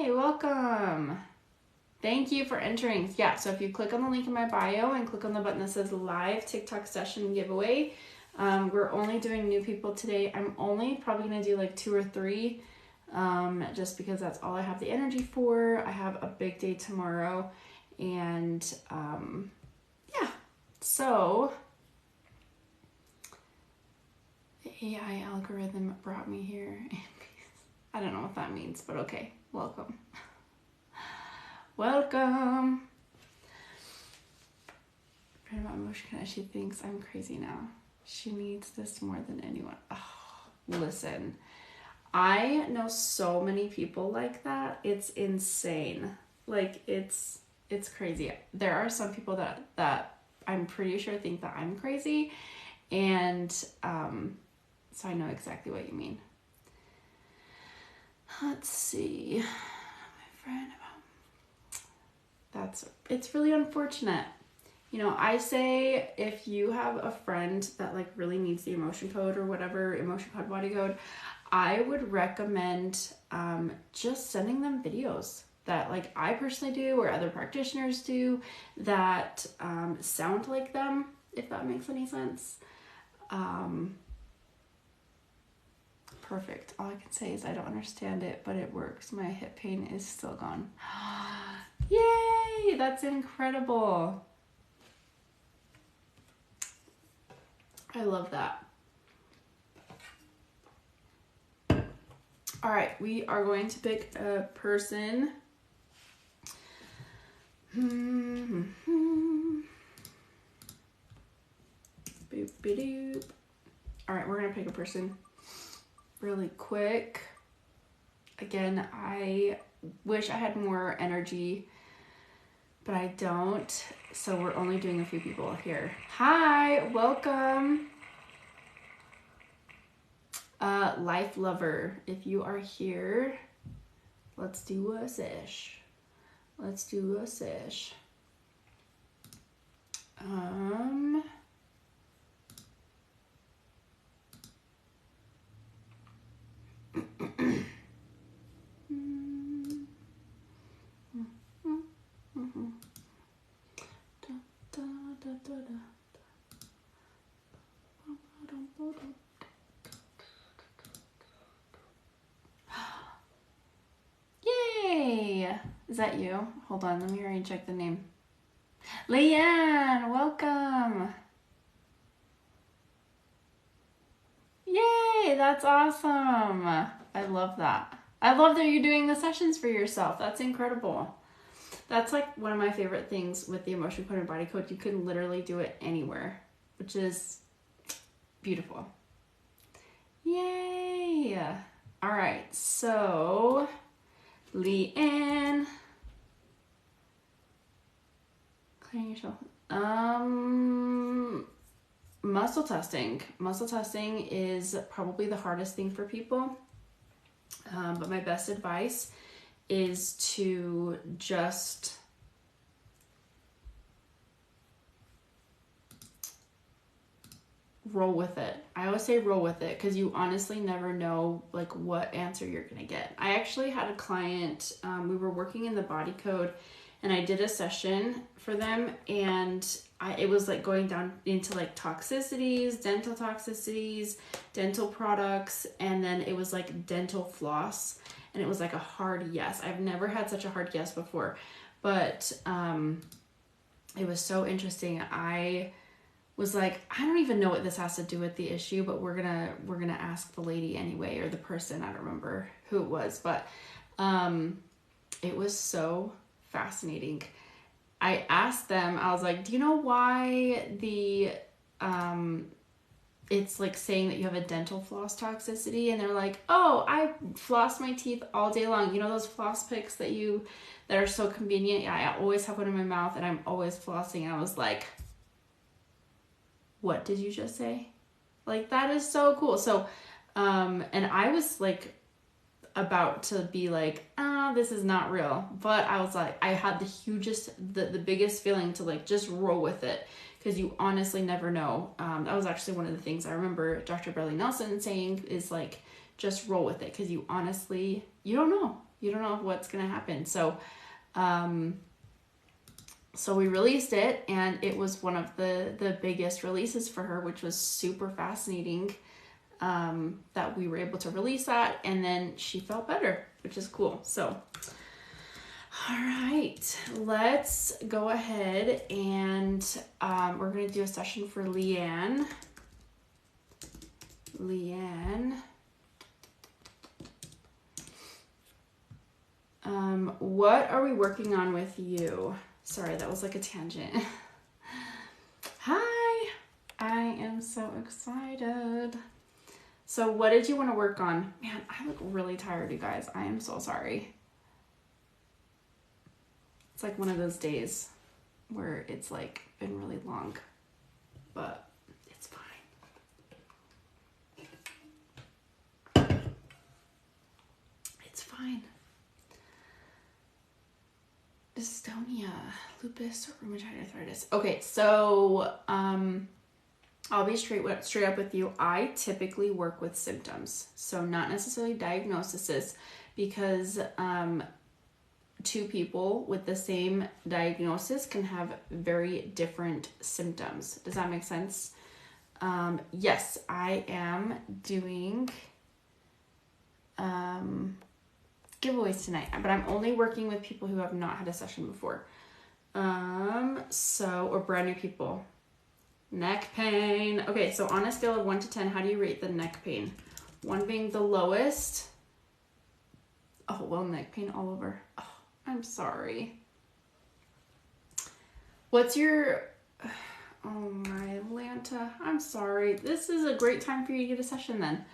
Yay, welcome. Thank you for entering. Yeah, so if you click on the link in my bio and click on the button that says live TikTok session giveaway, we're only doing new people today. I'm only probably going to do like 2 or 3, just because that's all I have the energy for. I have a big day tomorrow, and yeah, so the AI algorithm brought me here. I don't know what that means, but okay, welcome. Welcome. Right about emotion, she thinks I'm crazy now. She needs this more than anyone. Oh, listen, I know so many people like that. It's insane. Like it's crazy. There are some people that I'm pretty sure think that I'm crazy, and so I know exactly what you mean. Let's see, my friend. It's really unfortunate. You know, I say if you have a friend that like really needs the emotion code or whatever, emotion code, body code, I would recommend just sending them videos that like I personally do or other practitioners do that sound like them, if that makes any sense. Perfect. All I can say is I don't understand it, but it works. My hip pain is still gone. Yay! That's incredible. I love that. All right, we are going to pick a person. Boop-a-doop. All right, we're gonna pick a person really quick. Again, I wish I had more energy, but I don't. So we're only doing a few people here. Hi, welcome. Life lover, if you are here, let's do a sesh. Let's do a sesh. Yay! Is that you? Hold on, let me hurry and check the name. Leanne, welcome. Yay, that's awesome. I love that. I love that you're doing the sessions for yourself. That's incredible. That's like one of my favorite things with the emotion code and body code. You can literally do it anywhere, which is beautiful. Yay. All right, so Leanne. Clearing yourself. Muscle testing. Muscle testing is probably the hardest thing for people. But my best advice is to just roll with it. I always say roll with it because you honestly never know like what answer you're gonna get. I actually had a client, we were working in the body code, and I did a session for them, and it was like going down into like toxicities, dental products, and then it was like dental floss, and it was like a hard yes. I've never had such a hard yes before, but it was so interesting. I was like, I don't even know what this has to do with the issue, but we're gonna ask the lady anyway, or the person. I don't remember who it was, but it was so fascinating. I asked them, I was like, do you know why the it's like saying that you have a dental floss toxicity? And they're like, oh, I floss my teeth all day long. You know those floss picks that are so convenient? I always have one in my mouth and I'm always flossing. And I was like, what did you just say? Like, that is so cool. So, and I was like about to be like, this is not real. But I was like, I had the biggest feeling to like just roll with it, because you honestly never know. That was actually one of the things I remember Dr. Bradley Nelson saying is like, just roll with it, because you don't know. You don't know what's going to happen. So, so we released it, and it was one of the biggest releases for her, which was super fascinating, that we were able to release that, and then she felt better, which is cool. So, all right, let's go ahead and we're going to do a session for Leanne. What are we working on with you? Sorry, that was like a tangent. Hi, I am so excited. So what did you want to work on? Man, I look really tired, you guys. I am so sorry. It's like one of those days where it's like been really long, but it's fine. It's fine. Dystonia, lupus, or rheumatoid arthritis. Okay, so I'll be straight up with you. I typically work with symptoms, so not necessarily diagnoses, because two people with the same diagnosis can have very different symptoms. Does that make sense? Yes, I am doing giveaways tonight, but I'm only working with people who have not had a session before. Or brand new people. Neck pain. Okay, so on a scale of 1 to 10, how do you rate the neck pain? 1 being the lowest. Oh, well, neck pain all over. Oh, I'm sorry. What's your... Oh, my Atlanta. I'm sorry. This is a great time for you to get a session then.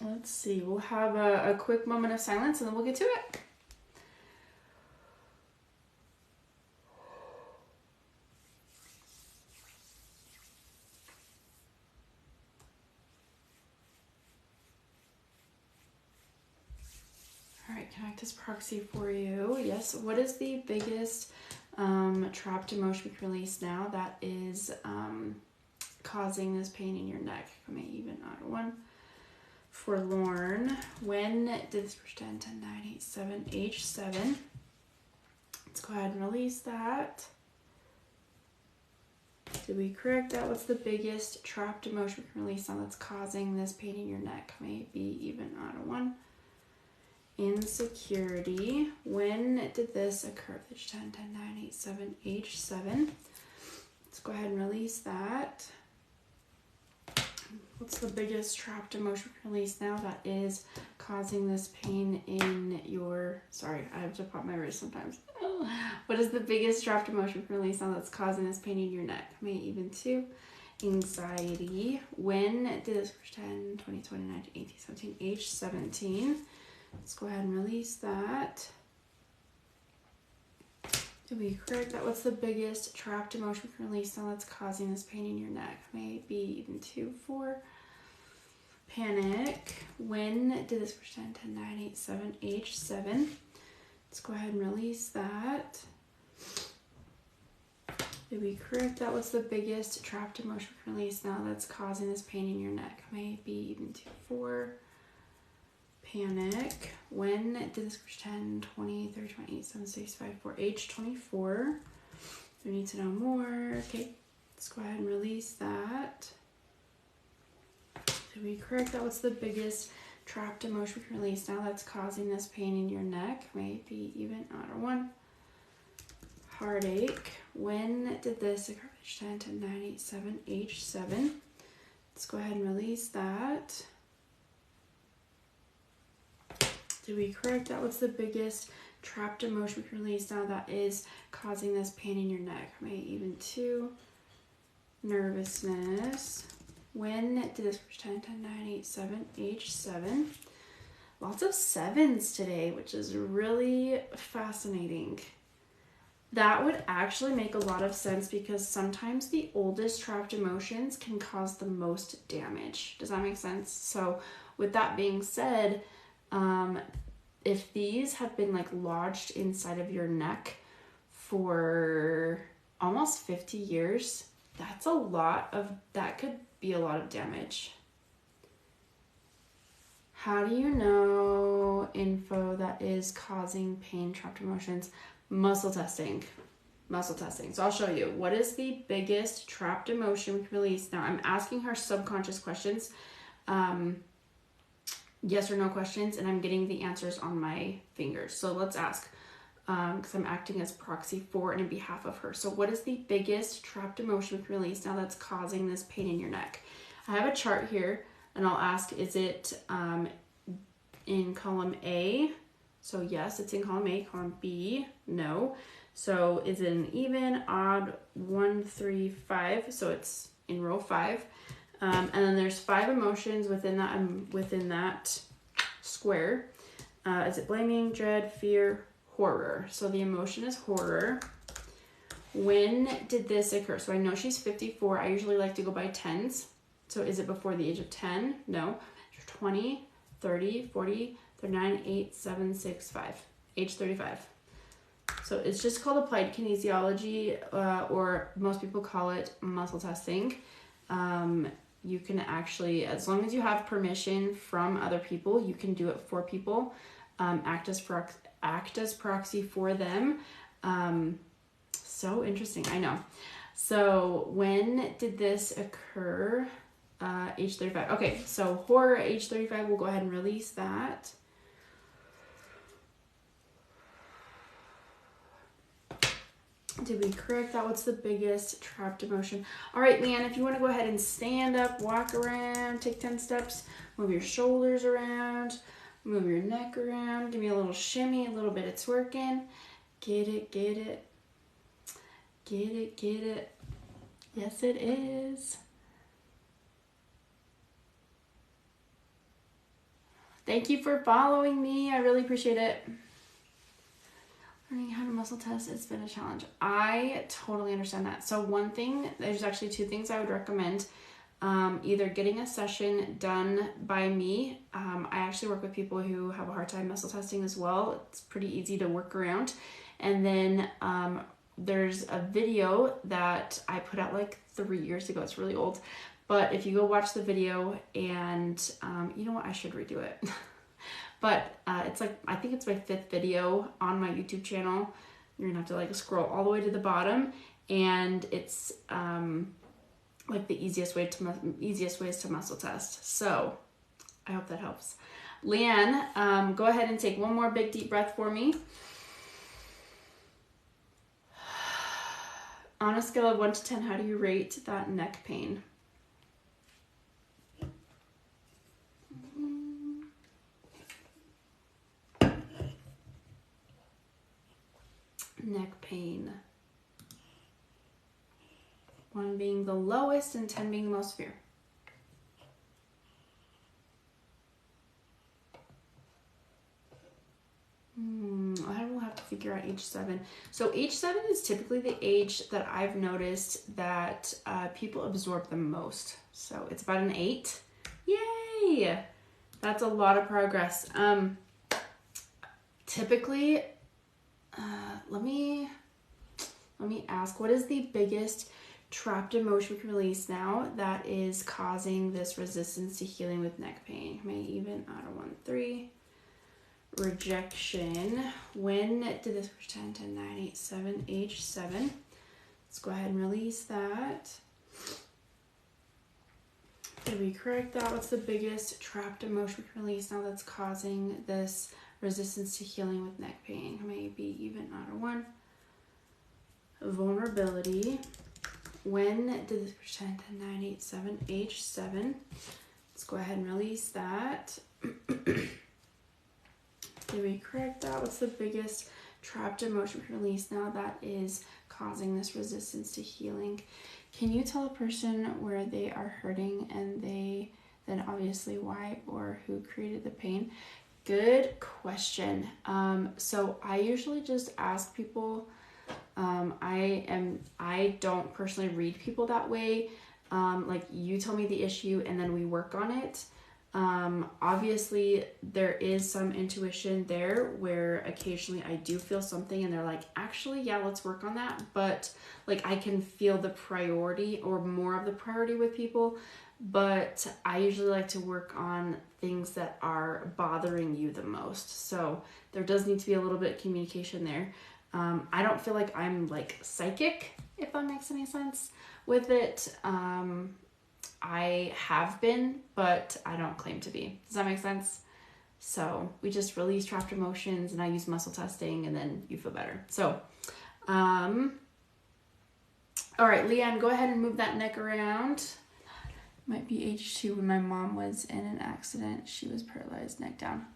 Let's see. We'll have a quick moment of silence and then we'll get to it. All right, connectus proxy for you. Yes, what is the biggest trapped emotion we can release now that is causing this pain in your neck? Come even odd one. Forlorn. When did this pretend 10, 9, 8, 7, H7? Let's go ahead and release that. Did we correct that? What's the biggest trapped emotion we can release now that's causing this pain in your neck? Maybe even odd one. Insecurity. When did this occur? H10, 10, 9, 8, 7, H7. Let's go ahead and release that. What's the biggest trapped emotion release now that is causing this pain in your... Sorry, I have to pop my wrist sometimes. What is the biggest trapped emotion release now that's causing this pain in your neck? Maybe even 2. Anxiety. When did this... 10, 20, 29, 18, 17, H17. Let's go ahead and release that. Did we correct that? What's the biggest trapped emotion release now that's causing this pain in your neck? Maybe even 2, 4. Panic. When did this 10, 10, 9, 8, 7, H7? Let's go ahead and release that. Did we correct that? What's the biggest trapped emotion release now that's causing this pain in your neck? Maybe even 2, 4. Panic. When did this 10, 20, 30, 28, 7, 6, 5, 4, H24? We need to know more. Okay, let's go ahead and release that. Did we correct that? What's the biggest trapped emotion release now that's causing this pain in your neck? Maybe even odd one. Heartache. When did this occur? 10, 10, 9, 8, 7, H7. Let's go ahead and release that. Did we correct that? What's the biggest trapped emotion release now that is causing this pain in your neck? Maybe even 2. Nervousness. When did this 10, 10, 9, 8, 7, H7? Lots of 7s today, which is really fascinating. That would actually make a lot of sense because sometimes the oldest trapped emotions can cause the most damage. Does that make sense? So with that being said, if these have been like lodged inside of your neck for almost 50 years, that could be a lot of damage. How do you know info that is causing pain, trapped emotions? Muscle testing. Muscle testing. So I'll show you. What is the biggest trapped emotion we can release? Now I'm asking her subconscious questions, yes or no questions, and I'm getting the answers on my fingers. So let's ask, because I'm acting as proxy for and in behalf of her. So what is the biggest trapped emotion we can release now that's causing this pain in your neck? I have a chart here, and I'll ask, is it in column A? So yes, it's in column A. Column B, no. So is it an even, odd, 1, 3, 5? So it's in row 5. And then there's 5 emotions within that square. Is it blaming, dread, fear, horror? So the emotion is horror. When did this occur? So I know she's 54. I usually like to go by tens. So is it before the age of 10? No. 20, 30, 40, 39, 8, 7, 6, 5. Age 35. So it's just called applied kinesiology, or most people call it muscle testing. You can actually, as long as you have permission from other people, you can do it for people. Act as proxy for them. So interesting, I know. So when did this occur? Age 35. Okay, so horror, age 35, we'll go ahead and release that. Did we correct that? What's the biggest trapped emotion? All right, Leanne, if you want to go ahead and stand up, walk around, take 10 steps, move your shoulders around, move your neck around, give me a little shimmy, a little bit, it's working. Get it, get it. Get it, get it. Yes, it is. Thank you for following me. I really appreciate it. Learning how to muscle test, it's been a challenge. I totally understand that. So one thing, there's actually 2 things I would recommend. Either getting a session done by me. I actually work with people who have a hard time muscle testing as well. It's pretty easy to work around. And then there's a video that I put out like 3 years ago. It's really old. But if you go watch the video and you know what, I should redo it. But it's like, I think it's my 5th video on my YouTube channel. You're gonna have to like scroll all the way to the bottom, and it's like the easiest ways to muscle test. So I hope that helps. Leanne, go ahead and take one more big deep breath for me. On a scale of 1 to 10, how do you rate that neck pain? Neck pain. 1 being the lowest and 10 being the most severe. I will have to figure out age 7. So age 7 is typically the age that I've noticed that people absorb the most. So it's about an 8. Yay! That's a lot of progress. Typically, let me ask, what is the biggest trapped emotion we can release now that is causing this resistance to healing with neck pain? May even out of 1, 3. Rejection. When did this 10, 10, 9, 8, 7, age 7? Let's go ahead and release that. Did we correct that? What's the biggest trapped emotion we can release now that's causing this resistance to healing with neck pain? Maybe even out of 1. Vulnerability. When did this 10, 10, 9, 8, 7, age 7? Let's go ahead and release that. Did we correct that? What's the biggest trapped emotion we can release now that is causing this resistance to healing? Can you tell a person where they are hurting and then obviously why or who created the pain? Good question. So I usually just ask people. I don't personally read people that way. Like you tell me the issue and then we work on it. Obviously there is some intuition there where occasionally I do feel something and they're like, actually, yeah, let's work on that. But like I can feel the priority or more of the priority with people. but I usually like to work on things that are bothering you the most. So there does need to be a little bit of communication there. I don't feel like I'm like psychic, if that makes any sense with it. I have been, but I don't claim to be. Does that make sense? So we just release trapped emotions, and I use muscle testing, and then you feel better. So, all right, Leanne, go ahead and move that neck around. Might be age 2. When my mom was in an accident, she was paralyzed, neck down.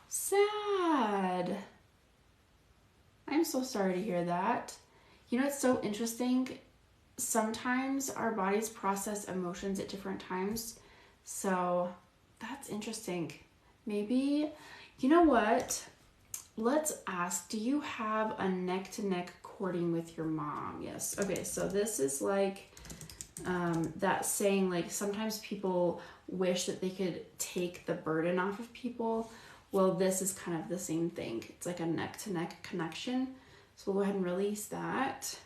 Sad. I'm so sorry to hear that. You know, it's so interesting. Sometimes our bodies process emotions at different times. So that's interesting. Maybe, you know what? Let's ask, do you have a neck-to-neck cording with your mom? Yes. Okay, so this is like that saying, like sometimes people wish that they could take the burden off of people. Well, this is kind of the same thing. It's like a neck-to-neck connection. So we'll go ahead and release that.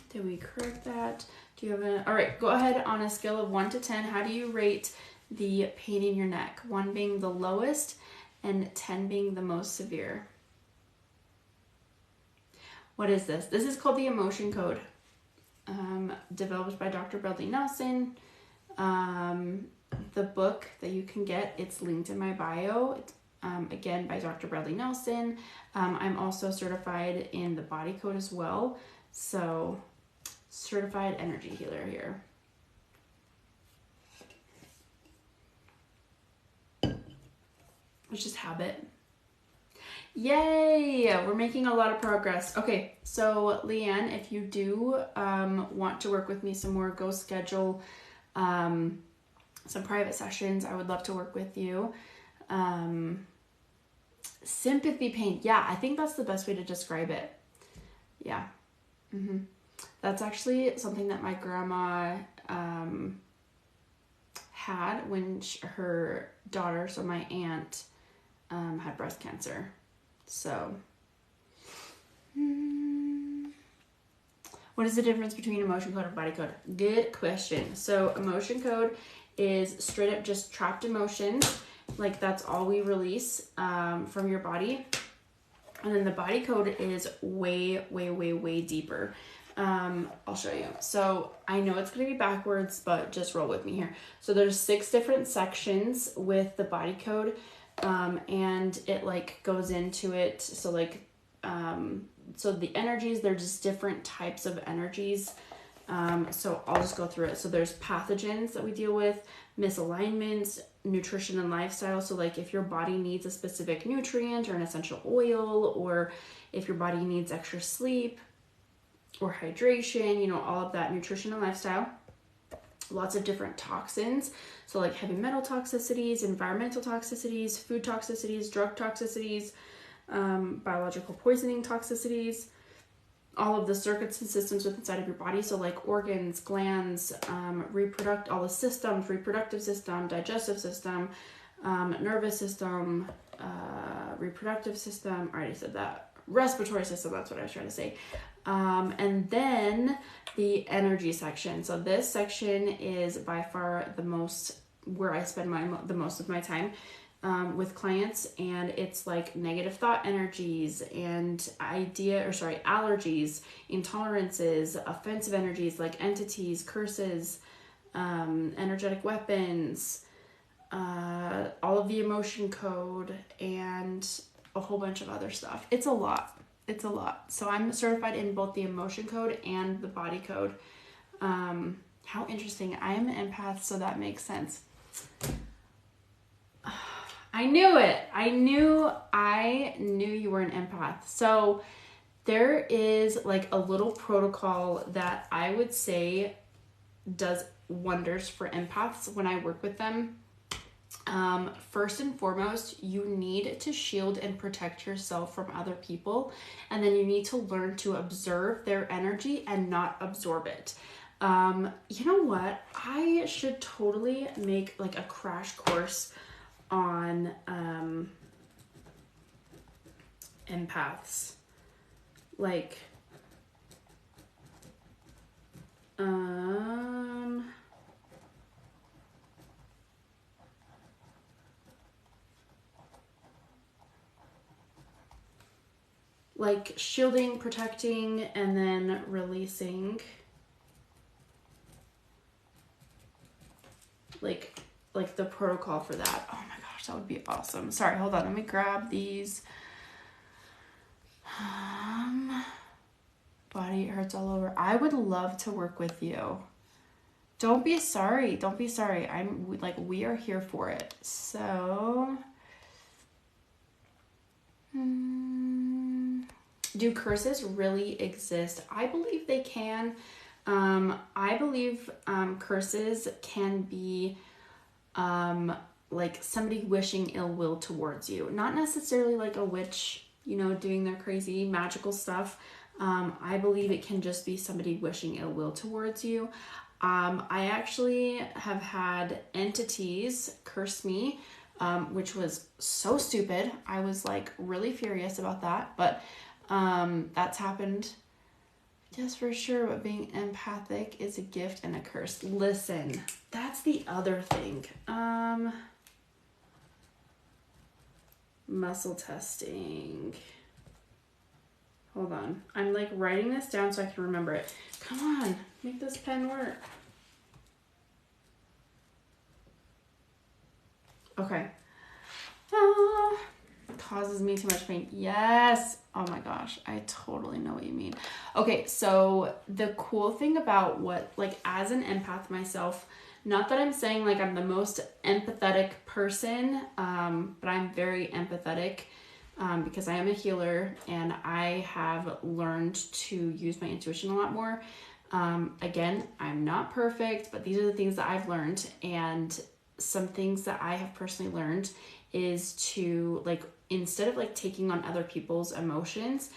Did we correct that? Do you have a... All right, go ahead on a scale of 1 to 10. How do you rate the pain in your neck? 1 being the lowest and 10 being the most severe. What is this? This is called the emotion code. Developed by Dr. Bradley Nelson. The book that you can get, it's linked in my bio. It's, again, by Dr. Bradley Nelson. I'm also certified in the body code as well. So, certified energy healer here. It's just habit. Yay! We're making a lot of progress. Okay, so Leanne, if you do want to work with me some more, go schedule some private sessions. I would love to work with you. Sympathy pain. Yeah, I think that's the best way to describe it. Yeah. That's actually something that my grandma had when her daughter, so my aunt, had breast cancer. So, what is the difference between emotion code and body code? Good question. So, emotion code is straight up just trapped emotions. Like, that's all we release from your body. And then the body code is way, way, way, way deeper. I'll show you. So I know it's going to be backwards, but just roll with me here. So there's 6 different sections with the body code, and it like goes into it. So like, so the energies, they're just different types of energies. So I'll just go through it. So there's pathogens that we deal with, misalignments, nutrition and lifestyle. So like if your body needs a specific nutrient or an essential oil, or if your body needs extra sleep or hydration, you know, all of that, nutrition and lifestyle. Lots of different toxins. So like heavy metal toxicities, environmental toxicities, food toxicities, drug toxicities, biological poisoning toxicities, all of the circuits and systems within inside of your body. So like organs, glands, all the systems, reproductive system, digestive system, nervous system, reproductive system. I already said that. Respiratory system, that's what I was trying to say. And then the energy section. So this section is by far the most, where I spend the most of my time with clients, and it's like negative thought energies and allergies, intolerances, offensive energies like entities, curses, energetic weapons, all of the emotion code, and a whole bunch of other stuff. It's a lot. It's a lot. So I'm certified in both the emotion code and the body code. How interesting. I am an empath, so that makes sense. I knew it. I knew you were an empath. So there is like a little protocol that I would say does wonders for empaths when I work with them. First and foremost, you need to shield and protect yourself from other people, and then you need to learn to observe their energy and not absorb it. You know what? I should totally make like a crash course on empaths. Like, like shielding, protecting, and then releasing. Like the protocol for that. Oh my gosh, that would be awesome. Sorry, hold on. Let me grab these. Body hurts all over. I would love to work with you. Don't be sorry. Don't be sorry. I'm like, we are here for it. So, do curses really exist? I believe they can. I believe curses can be like somebody wishing ill will towards you. Not necessarily like a witch, you know, doing their crazy magical stuff. I believe it can just be somebody wishing ill will towards you. I actually have had entities curse me, which was so stupid. I was like really furious about that, but that's happened. Yes, for sure, but being empathic is a gift and a curse. Listen, that's the other thing. Muscle testing. Hold on. I'm like writing this down so I can remember it. Come on, make this pen work. Okay. Causes me too much pain. Yes. Oh my gosh, I totally know what you mean. Okay, so the cool thing about what, like as an empath myself, not that I'm saying like I'm the most empathetic person, but I'm very empathetic because I am a healer and I have learned to use my intuition a lot more. Again, I'm not perfect, but these are the things that I've learned, and some things that I have personally learned is to like, instead of like taking on other people's emotions,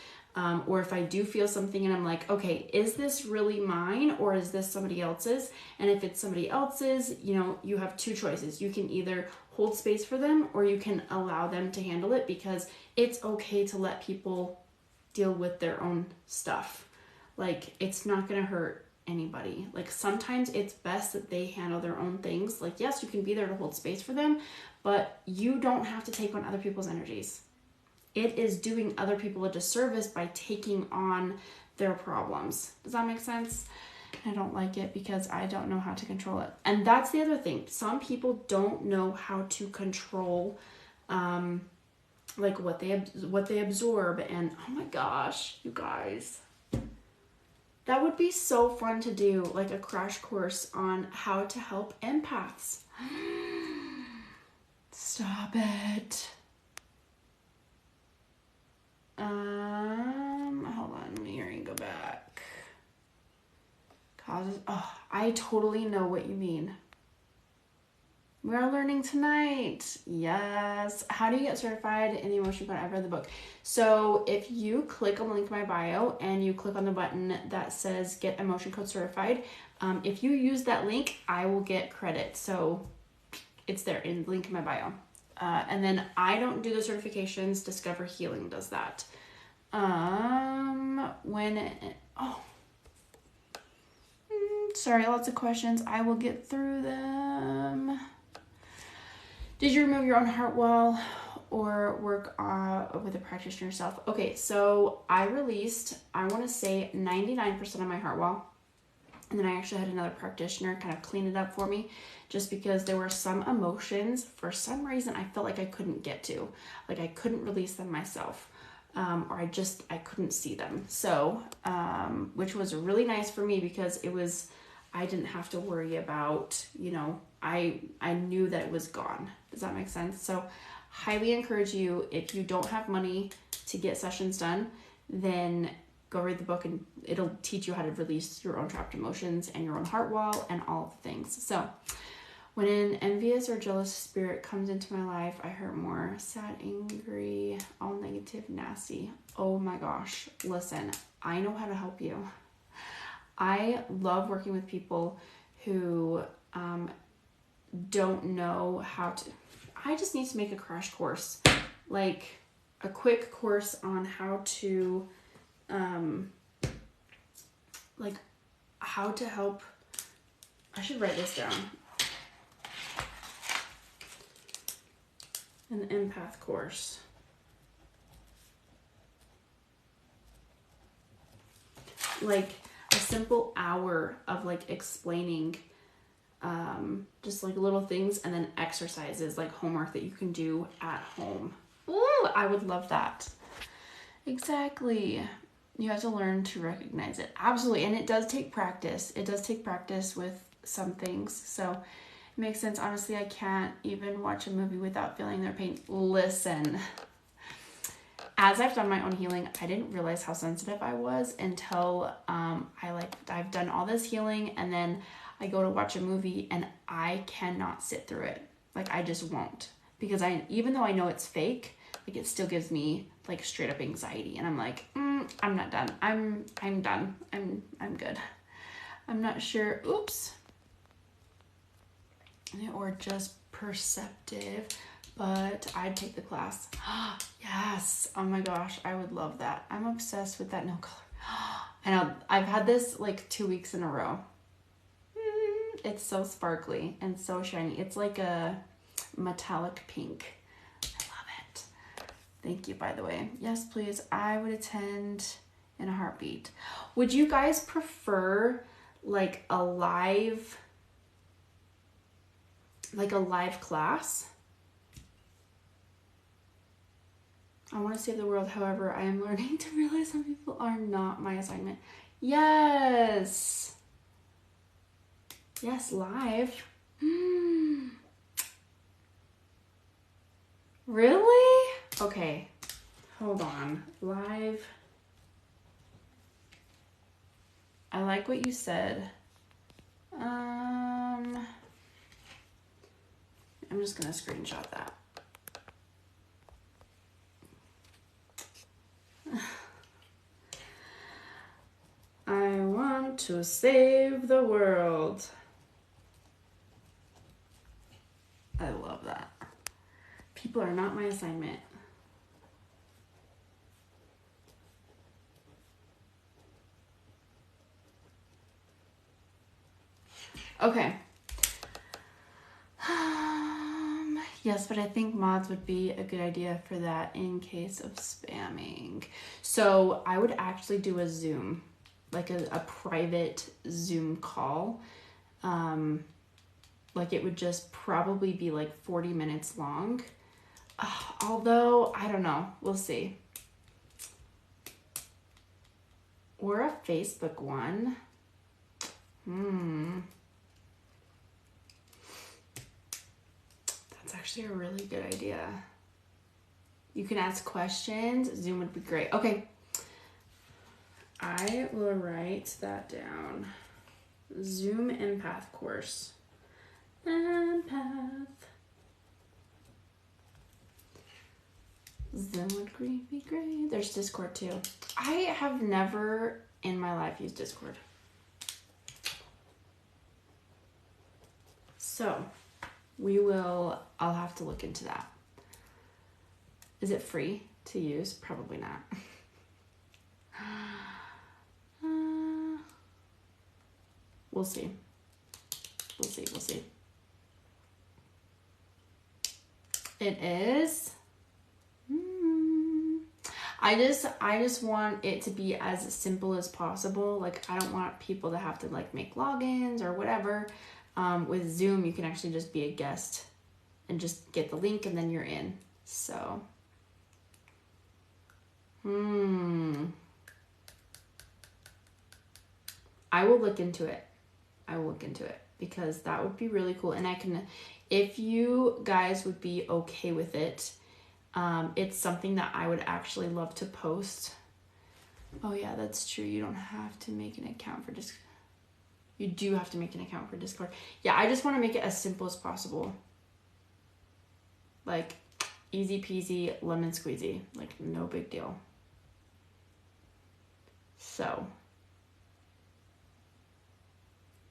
or if I do feel something and I'm like, okay, is this really mine or is this somebody else's? And if it's somebody else's, you know, you have two choices. You can either hold space for them or you can allow them to handle it, because it's okay to let people deal with their own stuff. Like, it's not going to hurt anybody. Like, sometimes it's best that they handle their own things. Like, yes, you can be there to hold space for them, but you don't have to take on other people's energies. It is doing other people a disservice by taking on their problems. Does that make sense? I don't like it because I don't know how to control it. And that's the other thing. Some people don't know how to control like what they absorb. And oh my gosh, you guys, that would be so fun to do, like a crash course on how to help empaths. Stop it. Hold on, let me go back. Causes, oh, I totally know what you mean. We are learning tonight. Yes. How do you get certified in the emotion code? I've read the book. So if you click on the link in my bio and you click on the button that says get emotion code certified, if you use that link, I will get credit. So it's there in the link in my bio. And then I don't do the certifications. Discover Healing does that. Sorry, lots of questions. I will get through them. Did you remove your own heart wall or work with a practitioner yourself? Okay, so I released, I want to say 99% of my heart wall. And then I actually had another practitioner kind of clean it up for me, just because there were some emotions, for some reason, I felt like I couldn't get to. Like I couldn't release them myself. Or I couldn't see them. So, which was really nice for me because I didn't have to worry about, you know, I knew that it was gone. Does that make sense? So highly encourage you, if you don't have money to get sessions done, then go read the book and it'll teach you how to release your own trapped emotions and your own heart wall and all the things. So when an envious or jealous spirit comes into my life, I hurt more. Sad, angry, all negative, nasty. Oh my gosh. Listen, I know how to help you. I love working with people who don't know how to. I just need to make a crash course, like a quick course on how to, like how to help. I should write this down. An empath course. like a simple hour of like explaining just like little things, and then exercises, like homework that you can do at home. Ooh, I would love that. Exactly. You have to learn to recognize it. Absolutely. And it does take practice. It does take practice with some things. So it makes sense. Honestly, I can't even watch a movie without feeling their pain. Listen, as I've done my own healing, I didn't realize how sensitive I was until I've done all this healing, and then I go to watch a movie and I cannot sit through it. Like, I just won't, because even though I know it's fake, like, it still gives me like straight up anxiety, and I'm like, I'm not done. I'm done. I'm good. I'm not sure. Oops. Or just perceptive, but I'd take the class. Yes. Oh my gosh, I would love that. I'm obsessed with that nail color. I know. I've had this like 2 weeks in a row. It's so sparkly and so shiny. It's like a metallic pink. Thank you, by the way. Yes, please. I would attend in a heartbeat. Would you guys prefer like a live class? I want to save the world. However, I am learning to realize some people are not my assignment. Yes. Yes, live. Really? Okay, hold on. Live. I like what you said. I'm just gonna screenshot that. I want to save the world. I love that. People are not my assignment. Okay. Yes, but I think mods would be a good idea for that in case of spamming. So I would actually do a Zoom, like a private Zoom call. Like it would just probably be like 40 minutes long. Although, I don't know. We'll see. Or a Facebook one. That's actually a really good idea. You can ask questions. Zoom would be great. Okay. I will write that down. Zoom empath course. Empath. Zoom would be great. There's Discord too. I have never in my life used Discord. So I'll have to look into that. Is it free to use? Probably not. We'll see. We'll see. It is. I just want it to be as simple as possible. Like, I don't want people to have to like make logins or whatever. With Zoom, you can actually just be a guest and just get the link and then you're in. So, I will look into it. Because that would be really cool. And if you guys would be okay with it, it's something that I would actually love to post. Oh yeah, that's true. You don't have to make an account for Discord. You do have to make an account for Discord. Yeah, I just want to make it as simple as possible. Like, easy peasy, lemon squeezy. Like, no big deal. So,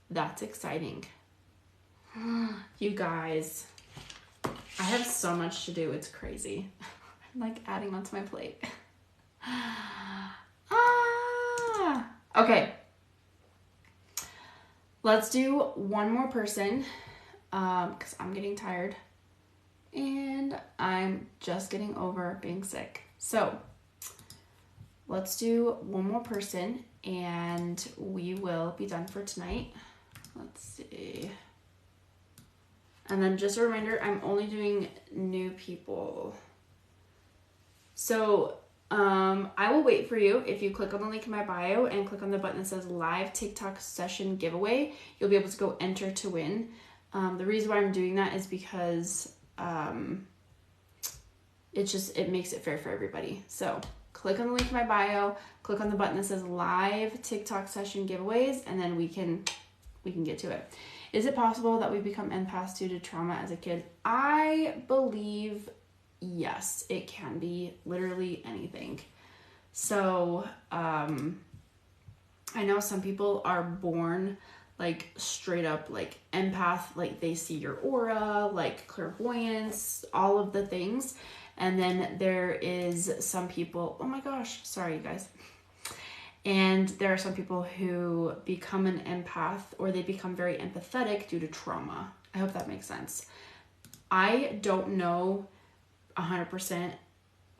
that's exciting. You guys, I have so much to do. It's crazy. I'm like adding onto my plate. Okay. Let's do one more person because I'm getting tired and I'm just getting over being sick. So let's do one more person and we will be done for tonight. Let's see. And then just a reminder, I'm only doing new people. So I will wait for you. If you click on the link in my bio and click on the button that says live TikTok session giveaway, you'll be able to go enter to win. The reason why I'm doing that is because it makes it fair for everybody. So click on the link in my bio, click on the button that says live TikTok session giveaways, and then we can get to it. Is it possible that we become empaths due to trauma as a kid? I believe yes, it can be literally anything. So I know some people are born like straight up like empath, like they see your aura, like clairvoyance, all of the things. And then there is some people, oh my gosh, sorry you guys. And there are some people who become an empath or they become very empathetic due to trauma. I hope that makes sense. I don't know 100%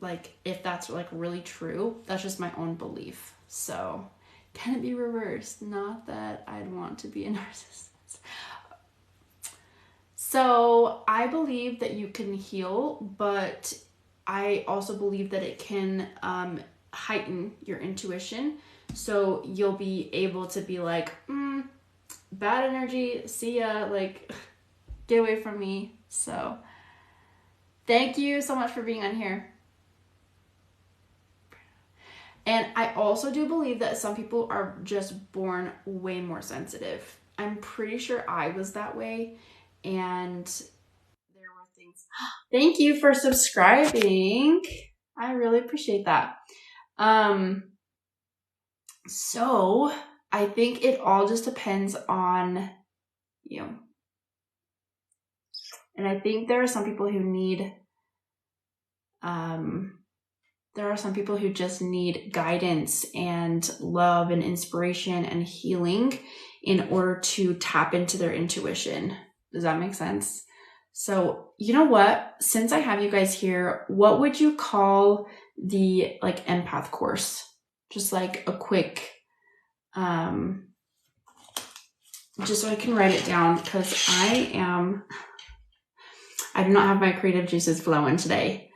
like if that's like really true. That's just my own belief. So can it be reversed? Not that I'd want to be a narcissist. So I believe that you can heal, but I also believe that it can heighten your intuition. So you'll be able to be like, bad energy, see ya, like get away from me. So thank you so much for being on here. And I also do believe that some people are just born way more sensitive. I'm pretty sure I was that way. And there were things. Thank you for subscribing. I really appreciate that. So I think it all just depends on you. And I think there are some people who need, there are some people who just need guidance and love and inspiration and healing in order to tap into their intuition. Does that make sense? So, you know what? Since I have you guys here, what would you call the like empath course? Just like a quick, just so I can write it down because I do not have my creative juices flowing today.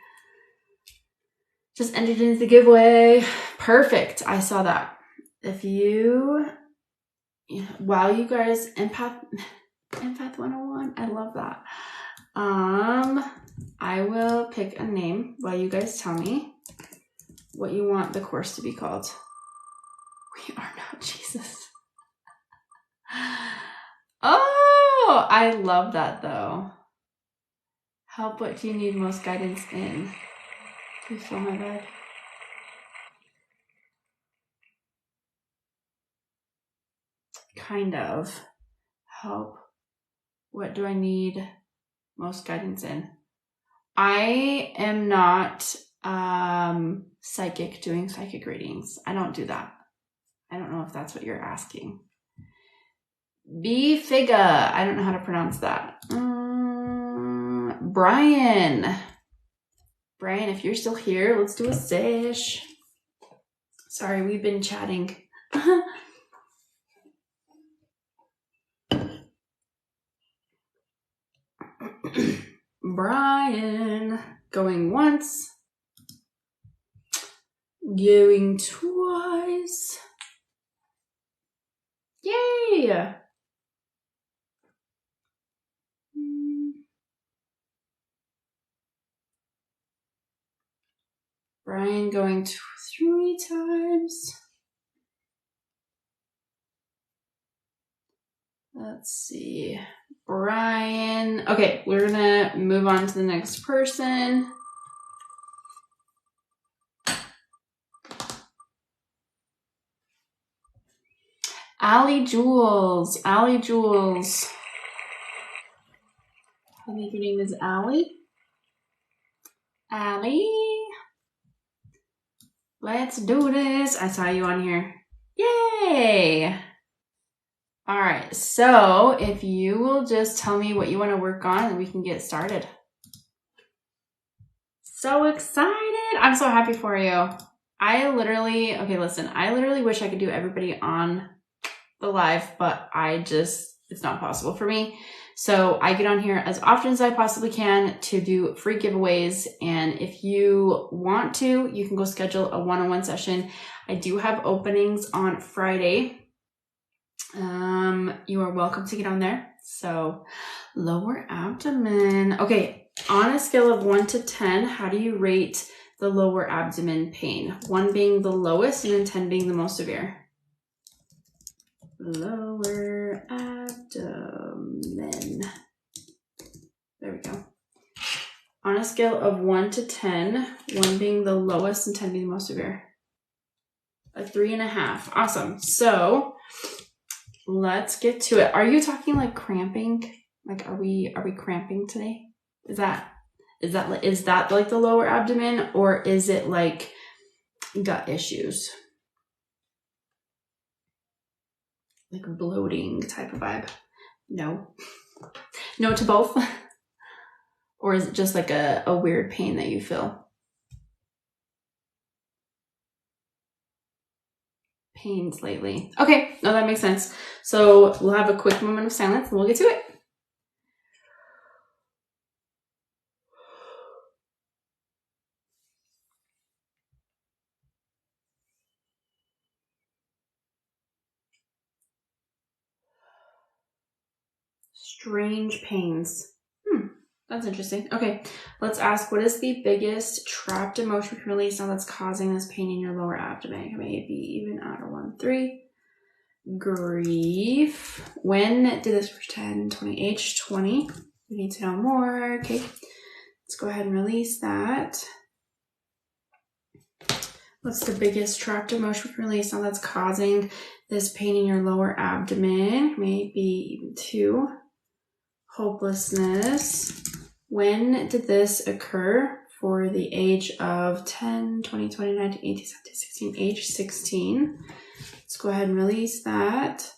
Just entered into the giveaway. Perfect. I saw that. If you, wow, you guys, empath 101. I love that. I will pick a name while you guys tell me what you want the course to be called. We are not Jesus. Oh, I love that though. Help, what do you need most guidance in? Do you feel my bed? Kind of. Help, what do I need most guidance in? I am not psychic doing psychic readings. I don't do that. I don't know if that's what you're asking. Figa. I don't know how to pronounce that. Brian. Brian, if you're still here, let's do a sesh. Sorry, we've been chatting. Brian. Going once. Going twice. Yay! Brian going 3 times. Let's see. Brian. Okay, we're gonna move on to the next person. Allie Jules. Allie Jules. I think your name is Allie. Allie. Let's do this. I saw you on here. Yay! All right, so if you will just tell me what you want to work on and we can get started. So excited. I'm so happy for you. Okay, listen, I literally wish I could do everybody on the live, but it's not possible for me. So I get on here as often as I possibly can to do free giveaways. And if you want to, you can go schedule a one-on-one session. I do have openings on Friday. You are welcome to get on there. So lower abdomen. Okay. On a scale of 1 to 10, how do you rate the lower abdomen pain? 1 being the lowest and then 10 being the most severe. Lower abdomen. There we go. On a scale of 1 to 10, 1 being the lowest and 10 being the most severe. A 3.5. Awesome. So let's get to it. Are you talking like cramping? Like, are we cramping today? Is that like the lower abdomen, or is it like gut issues? Like bloating type of vibe? No. No to both? Or is it just like a weird pain that you feel? Pains lately. Okay, no, that makes sense. So we'll have a quick moment of silence and we'll get to it. Strange pains. That's interesting. Okay, let's ask, what is the biggest trapped emotion release now that's causing this pain in your lower abdomen? Maybe even out of 1, 3. Grief. When did this reach 10, 20, age 20? We need to know more. Okay, let's go ahead and release that. What's the biggest trapped emotion release now that's causing this pain in your lower abdomen? Maybe even 2. Hopelessness. When did this occur? For the age of 10, 20, 20, 19, 18, 17, 16, age 16. Let's go ahead and release that.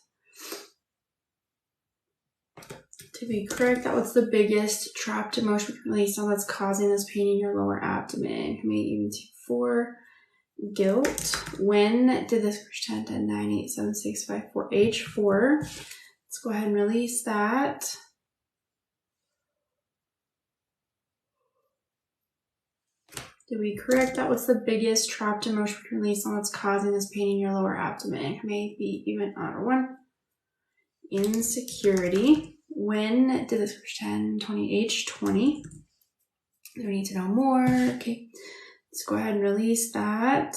To be correct, that was the biggest trapped emotion release now that's causing this pain in your lower abdomen. Maybe even 2, 4. Guilt. When did this reach 10, 10, 9, 8, 7, 6, 5, 4, age 4. Let's go ahead and release that. To be correct, that was the biggest trapped emotion release on what's causing this pain in your lower abdomen. Maybe even out of 1. Insecurity. When did this reach 10, 20, age 20? We need to know more. Okay, let's go ahead and release that.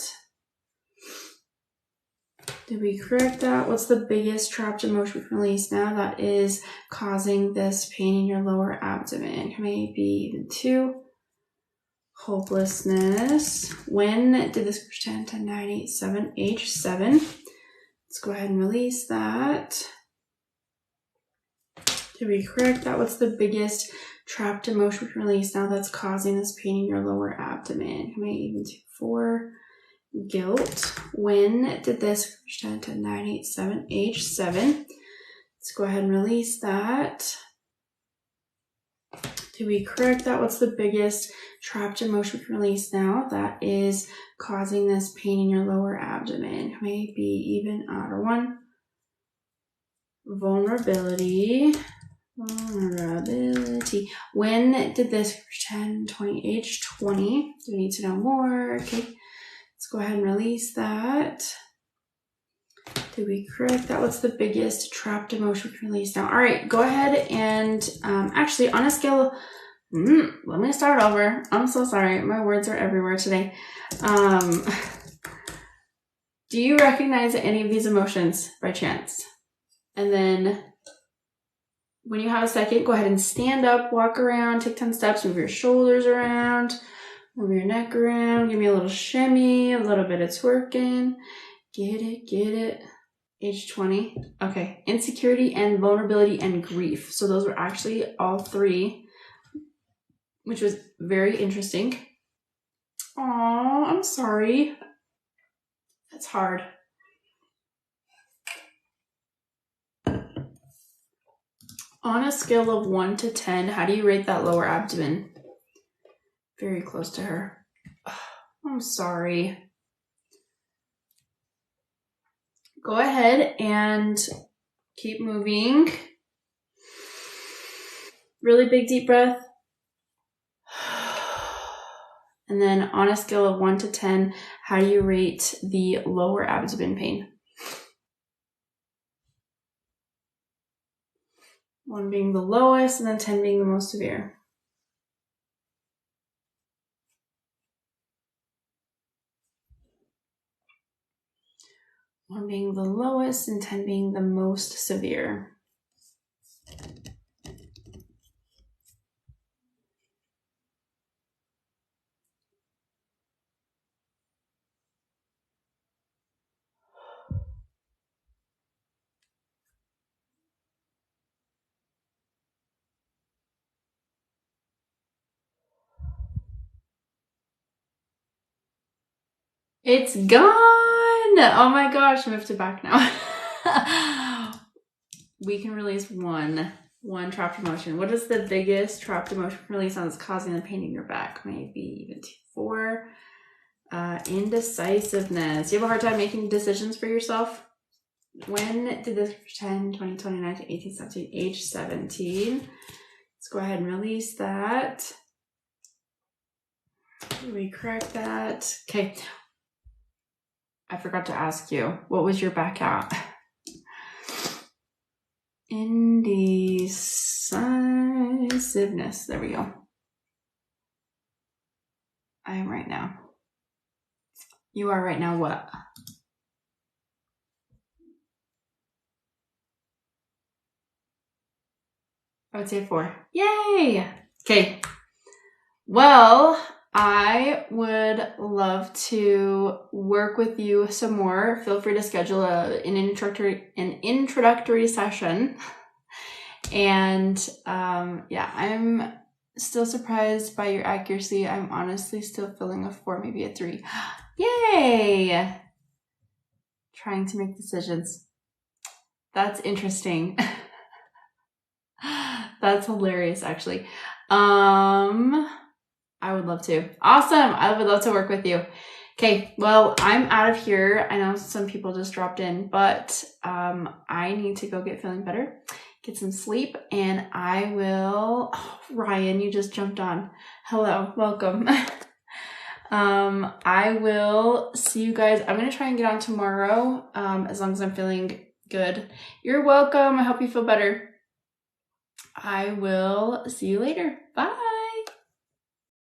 Did we correct that? What's the biggest trapped emotion release now that is causing this pain in your lower abdomen? Maybe even 2. Hopelessness. When did this reach 10, 10, 9, 8, 7, age 7? Let's go ahead and release that. To be correct, that was the biggest trapped emotion release now that's causing this pain in your lower abdomen. Maybe even 2, 4. Guilt. When did this reach 10, 10, 9, 8, 7, age 7? Let's go ahead and release that. To be correct, that was the biggest trapped emotion release now that is causing this pain in your lower abdomen. Maybe even out of 1. Vulnerability. When did this reach 10, 20, age 20? Do we need to know more? Okay, let's go ahead and release that. To be correct, that was the biggest trapped emotion release now. All right, go ahead and actually on a scale of, let me start over. I'm so sorry. My words are everywhere today. Do you recognize any of these emotions by chance? And then when you have a second, go ahead and stand up, walk around, take 10 steps, move your shoulders around, move your neck around, give me a little shimmy, a little bit of twerking. Get it. Age 20. Okay. Insecurity and vulnerability and grief. So those were actually all 3, which was very interesting. Aw, I'm sorry. That's hard. On a scale of 1 to 10, how do you rate that lower abdomen? Very close to her. I'm sorry. go ahead and keep moving. Really big deep breath. And then on a scale of 1 to 10, how do you rate the lower abdomen pain? 1 being the lowest and then 10 being the most severe. One being the lowest and 10 being the most severe. It's gone! Oh my gosh, I moved it back now. We can release one trapped emotion. What is the biggest trapped emotion release on that's causing the pain in your back? Maybe even 4. Indecisiveness. You have a hard time making decisions for yourself? When did this pretend 20, 19, 18, 17, age 17? Let's go ahead and release that. We correct that. Okay. I forgot to ask you, what was your back at? Indecisiveness. There we go. I am right now. You are right now what? I would say 4. Yay! Okay. Well, I would love to work with you some more. Feel free to schedule an introductory session. And yeah, I'm still surprised by your accuracy. I'm honestly still feeling a 4, maybe a 3. Yay! Trying to make decisions. That's interesting. That's hilarious, actually. I would love to. Awesome. I would love to work with you. Okay, well, I'm out of here. I know some people just dropped in, but I need to go get feeling better, get some sleep, and I will... Oh, Ryan, you just jumped on. Hello, welcome. I will see you guys. I'm going to try and get on tomorrow, as long as I'm feeling good. You're welcome. I hope you feel better. I will see you later. Bye.